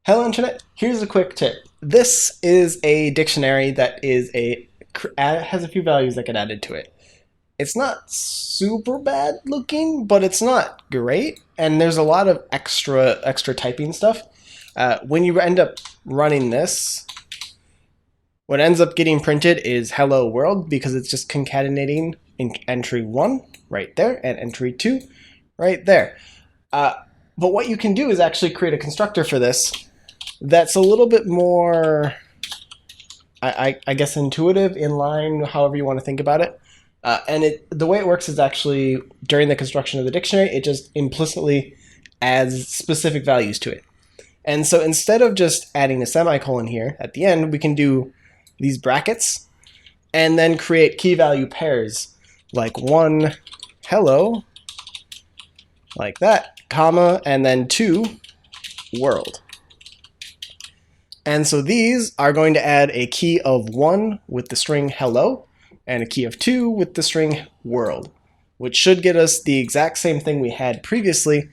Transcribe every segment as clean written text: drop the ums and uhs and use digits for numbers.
Hello Internet, here's a quick tip. This is a dictionary that has a few values that get added to it. It's not super bad looking, but it's not great, and there's a lot of extra typing stuff. When you end up running this, what ends up getting printed is hello world because it's just concatenating in entry 1 right there and entry 2 right there. But what you can do is actually create a constructor for this that's a little bit more, I guess, intuitive, inline, however you want to think about it. And the way it works is actually during the construction of the dictionary, it just implicitly adds specific values to it. And so instead of just adding a semicolon here at the end, we can do these brackets and then create key value pairs like 1 hello, like that, comma, and then 2 world. And so these are going to add a key of 1 with the string hello and a key of 2 with the string world, which should get us the exact same thing we had previously,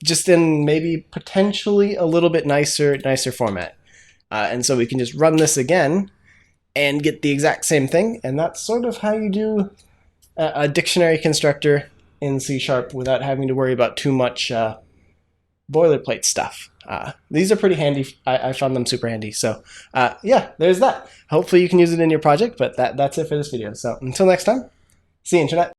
just in maybe potentially a little bit nicer format. And so we can just run this again and get the exact same thing. And that's sort of how you do a dictionary constructor in C# without having to worry about too much boilerplate stuff. These are pretty handy. I found them super handy. So yeah, there's that. Hopefully you can use it in your project, but that's it for this video. So until next time, see you, Internet.